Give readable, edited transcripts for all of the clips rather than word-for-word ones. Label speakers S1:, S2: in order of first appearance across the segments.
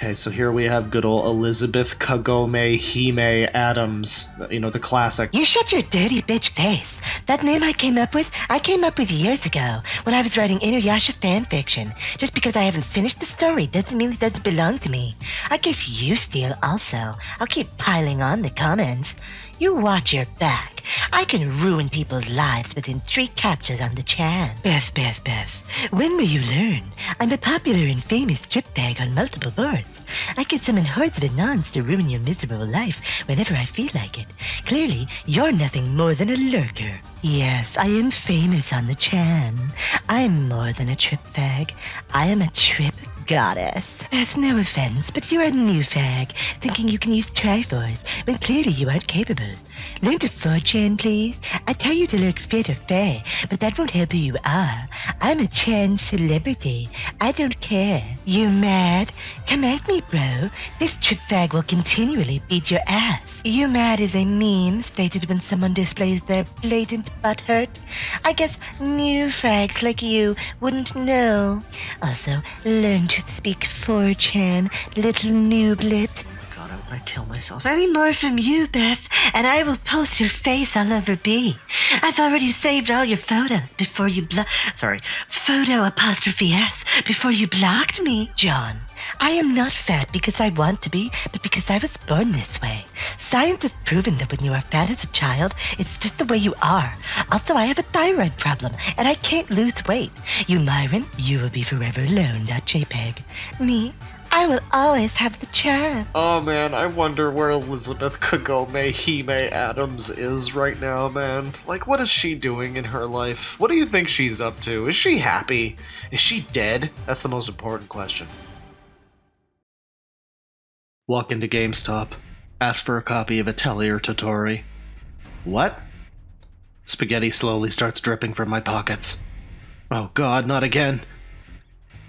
S1: Okay, so here we have good old Elizabeth Kagome Hime Adams, you know, the classic.
S2: You shut your dirty bitch face. That name I came up with years ago when I was writing Inuyasha fanfiction. Just because I haven't finished the story doesn't mean it doesn't belong to me. I guess you steal also. I'll keep piling on the comments. You watch your back. I can ruin people's lives within 3 captures on the chan. Beth. When will you learn? I'm a popular and famous strip bag on multiple boards. I can summon hordes of Anons to ruin your miserable life whenever I feel like it. Clearly, you're nothing more than a lurker. Yes, I am famous on the chan. I'm more than a trip fag. I am a trip goddess. Beth, no offense, but you're a new fag, thinking you can use Triforce when clearly you aren't capable. Learn to 4chan, please. I tell you to look fit or fair, but that won't help who you are. I'm a chan celebrity. I don't care. You mad? Come at me, bro. This trip fag will continually beat your ass. You mad is a meme stated when someone displays their blatant butthurt. I guess new fags like you wouldn't know. Also, learn to speak 4chan, little nooblet.
S1: God, I want to kill myself.
S2: Any more from you, Beth, and I will post your face all over B. I've already saved all your photos before you photo apostrophe S before you blocked me. John, I am not fat because I want to be, but because I was born this way. Science has proven that when you are fat as a child, it's just the way you are. Also, I have a thyroid problem, and I can't lose weight. You, Myron, you will be forever alone, .jpg. Me, I will always have the chan.
S1: Oh man, I wonder where Elizabeth Kagome Hime Adams is right now, man. Like, what is she doing in her life? What do you think she's up to? Is she happy? Is she dead? That's the most important question. Walk into GameStop. Ask for a copy of Atelier Totori. What? Spaghetti slowly starts dripping from my pockets. Oh god, not again.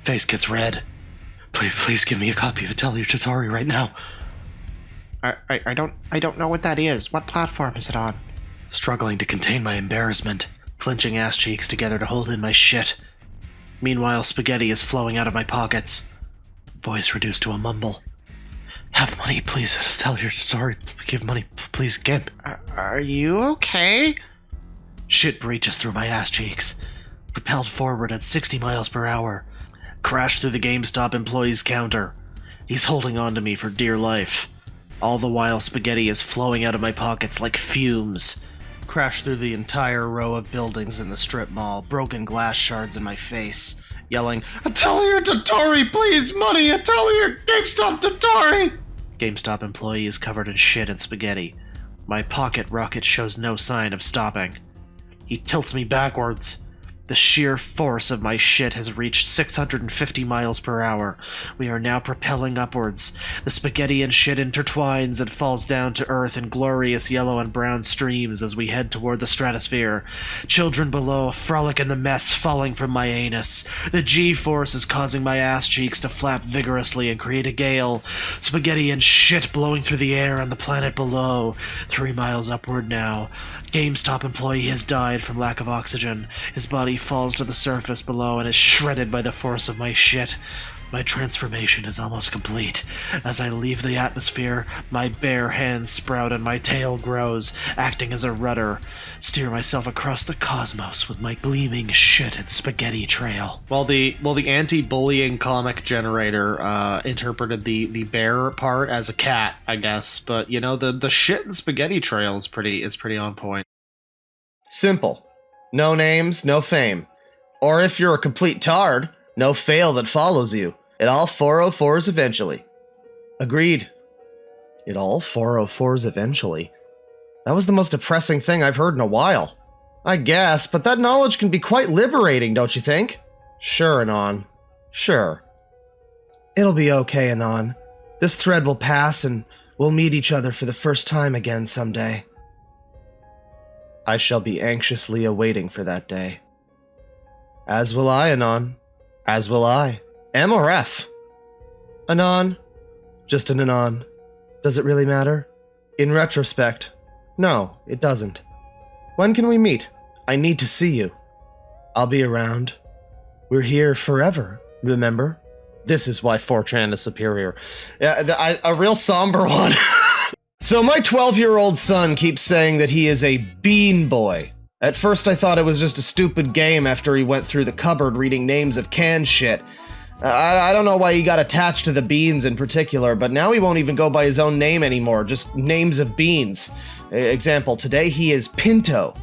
S1: Face gets red. Please give me a copy of Atelier Totori right now. I don't know what that is. What platform is it on? Struggling to contain my embarrassment, clenching ass cheeks together to hold in my shit. Meanwhile, spaghetti is flowing out of my pockets. Voice reduced to a mumble. Have money, please. Atelier Totori. Give money, please, again. Are you okay? Shit breaches through my ass cheeks. Propelled forward at 60 miles per hour. Crash through the GameStop employee's counter. He's holding on to me for dear life. All the while, spaghetti is flowing out of my pockets like fumes. Crash through the entire row of buildings in the strip mall, broken glass shards in my face, yelling, Atelier Totori, please, money! Atelier GameStop Totori! GameStop employee is covered in shit and spaghetti. My pocket rocket shows no sign of stopping. He tilts me backwards. The sheer force of my shit has reached 650 miles per hour. We are now propelling upwards. The spaghetti and shit intertwines and falls down to earth in glorious yellow and brown streams as we head toward the stratosphere. Children below frolic in the mess falling from my anus. The G-force is causing my ass cheeks to flap vigorously and create a gale. Spaghetti and shit blowing through the air on the planet below. 3 miles upward now. GameStop employee has died from lack of oxygen. His body falls to the surface below and is shredded by the force of my shit. My transformation is almost complete. As I leave the atmosphere, my bare hands sprout and my tail grows, acting as a rudder. Steer myself across the cosmos with my gleaming shit and spaghetti trail. Well, the anti-bullying comic generator interpreted the bear part as a cat, I guess. But you know, the shit and spaghetti trail is pretty on point.
S3: Simple. No names, no fame. Or if you're a complete tard, no fail that follows you. It all 404s eventually. Agreed. It all 404s eventually. That was the most depressing thing I've heard in a while. I guess, but that knowledge can be quite liberating, don't you think? Sure, Anon. Sure. It'll be okay, Anon. This thread will pass and we'll meet each other for the first time again someday. I shall be anxiously awaiting for that day. As will I, Anon. As will I. M or F? Anon. Just an Anon. Does it really matter? In retrospect, no, it doesn't. When can we meet? I need to see you. I'll be around. We're here forever, remember? This is why 4chan is superior. Yeah, a real somber one. So my 12-year-old son keeps saying that he is a bean boy. At first I thought it was just a stupid game after he went through the cupboard reading names of canned shit. I don't know why he got attached to the beans in particular, but now he won't even go by his own name anymore, just names of beans. Example, today he is Pinto.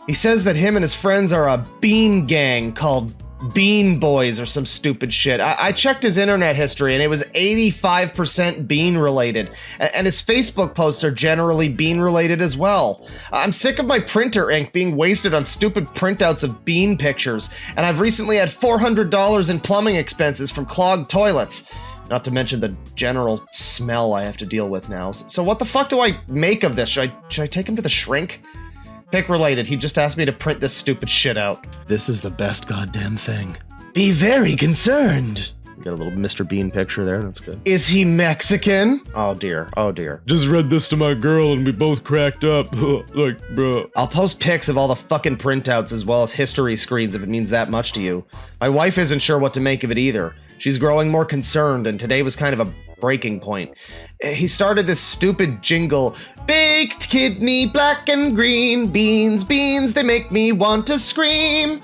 S3: He says that him and his friends are a bean gang called Bean Boys or some stupid shit. I checked his internet history and it was 85% bean related. And his Facebook posts are generally bean related as well. I'm sick of my printer ink being wasted on stupid printouts of bean pictures. And I've recently had $400 in plumbing expenses from clogged toilets. Not to mention the general smell I have to deal with now. So what the fuck do I make of this? Should I take him to the shrink? Pick related, he just asked me to print this stupid shit out.
S1: This is the best goddamn thing.
S3: Be very concerned. Got a little Mr. Bean picture there, that's good. Is he Mexican? Oh dear, oh dear.
S4: Just read this to my girl and we both cracked up. Like, bruh.
S3: I'll post pics of all the fucking printouts as well as history screens if it means that much to you. My wife isn't sure what to make of it either. She's growing more concerned, and today was kind of a breaking point. He started this stupid jingle, baked kidney, black and green, beans, beans, they make me want to scream.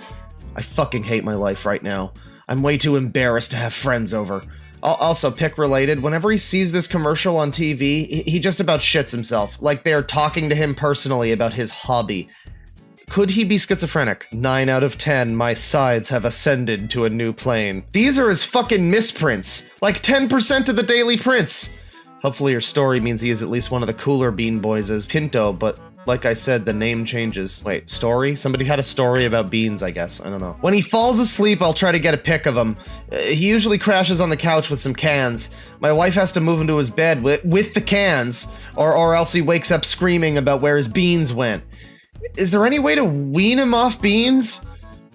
S3: I fucking hate my life right now. I'm way too embarrassed to have friends over. Also, pick related, whenever he sees this commercial on TV, he just about shits himself, like they're talking to him personally about his hobby. Could he be schizophrenic? 9 out of 10, my sides have ascended to a new plane. These are his fucking misprints. Like 10% of the daily prints. Hopefully your story means he is at least one of the cooler bean boys as Pinto, but like I said, the name changes. Wait, story? Somebody had a story about beans, I guess. I don't know. When he falls asleep, I'll try to get a pic of him. He usually crashes on the couch with some cans. My wife has to move him to his bed with the cans, or else he wakes up screaming about where his beans went. Is there any way to wean him off beans?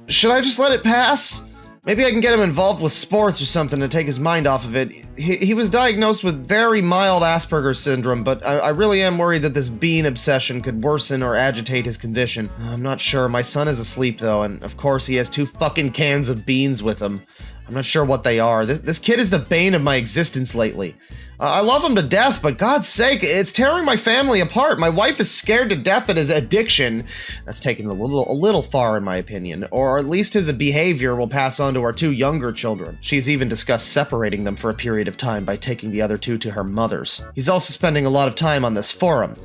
S3: Should I just let it pass? Maybe I can get him involved with sports or something to take his mind off of it. He was diagnosed with very mild Asperger's syndrome, but I really am worried that this bean obsession could worsen or agitate his condition. I'm not sure. My son is asleep though, and of course he has 2 fucking cans of beans with him. I'm not sure what they are. This kid is the bane of my existence lately. I love him to death, but God's sake, it's tearing my family apart. My wife is scared to death at his addiction. That's taken a little far in my opinion, or at least his behavior will pass on to our 2 younger children. She's even discussed separating them for a period of time by taking the other 2 to her mother's. He's also spending a lot of time on this forum,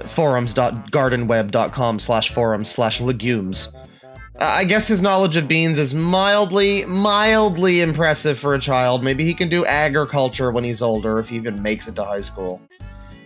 S3: forums.gardenweb.com/forums/legumes. I guess his knowledge of beans is mildly impressive for a child. Maybe he can do agriculture when he's older, if he even makes it to high school.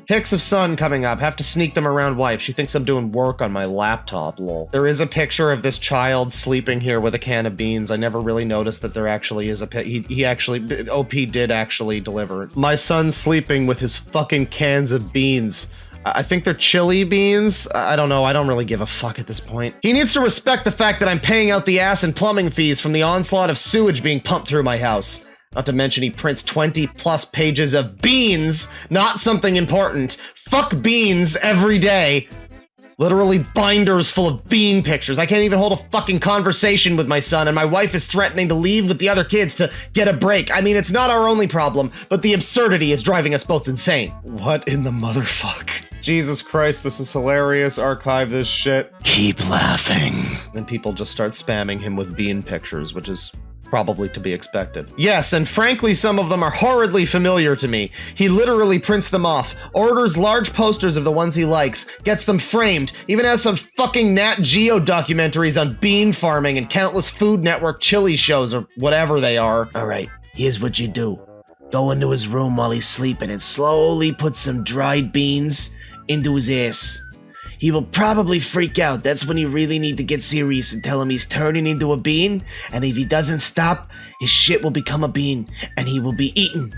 S3: Pics of son coming up. Have to sneak them around wife. She thinks I'm doing work on my laptop, lol. There is a picture of this child sleeping here with a can of beans. I never really noticed that there actually is a he actually, OP did actually deliver. My son's sleeping with his fucking cans of beans. I think they're chili beans. I don't know. I don't really give a fuck at this point. He needs to respect the fact that I'm paying out the ass and plumbing fees from the onslaught of sewage being pumped through my house. Not to mention he prints 20 plus pages of beans, not something important. Fuck beans every day. Literally binders full of bean pictures. I can't even hold a fucking conversation with my son, and my wife is threatening to leave with the other kids to get a break. I mean, it's not our only problem, but the absurdity is driving us both insane. What in the motherfuck? Jesus Christ, this is hilarious. Archive this shit.
S1: Keep laughing.
S3: Then people just start spamming him with bean pictures, which is probably to be expected. Yes, and frankly, some of them are horridly familiar to me. He literally prints them off, orders large posters of the ones he likes, gets them framed, even has some fucking Nat Geo documentaries on bean farming and countless Food Network chili shows or whatever they are.
S5: Alright, here's what you do. Go into his room while he's sleeping and slowly put some dried beans into his ass. He will probably freak out. That's when you really need to get serious and tell him he's turning into a bean, and if he doesn't stop, his shit will become a bean, and he will be eaten.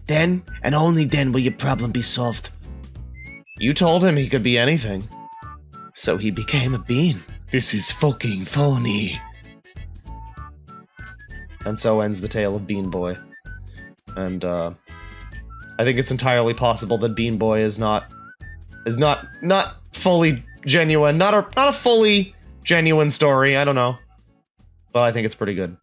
S5: Then, and only then, will your problem be solved.
S3: You told him he could be anything. So he became a bean.
S5: This is fucking funny.
S3: And so ends the tale of Bean Boy. And, I think it's entirely possible that Bean Boy is not fully genuine, not a fully genuine story, I don't know. But I think it's pretty good.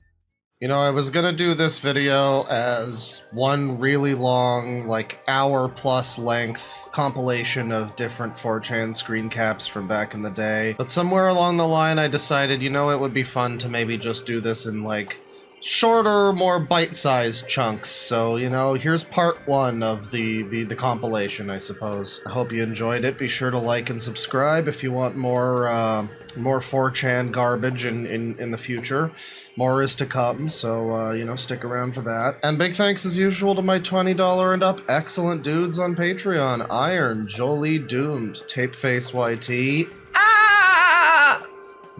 S3: You know, I was gonna do this video as one really long, like hour-plus length compilation of different 4chan screen caps from back in the day, but somewhere along the line I decided, you know, it would be fun to maybe just do this in like shorter, more bite-sized chunks. So, you know, here's part one of the compilation, I suppose. I hope you enjoyed it. Be sure to like and subscribe if you want more 4chan garbage in the future. More is to come, so, you know, stick around for that. And big thanks, as usual, to my $20 and up excellent dudes on Patreon. Iron, Jolie Doomed, Tapeface YT,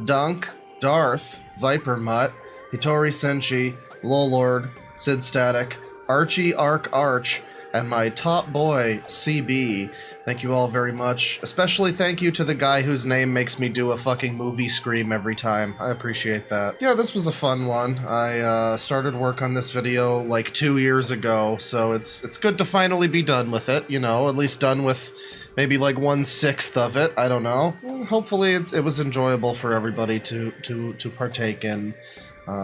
S3: Dunk, Darth, Viper Mutt, Hitori Senshi, Lolord, Sid Static, Archie Arch, and my top boy, CB. Thank you all very much. Especially thank you to the guy whose name makes me do a fucking movie scream every time. I appreciate that. Yeah, this was a fun one. I started work on this video like 2 years ago, so it's good to finally be done with it, you know, at least done with maybe like 1/6 of it. I don't know. Hopefully it was enjoyable for everybody to partake in.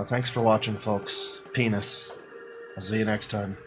S3: Thanks for watching, folks. Penis. I'll see you next time.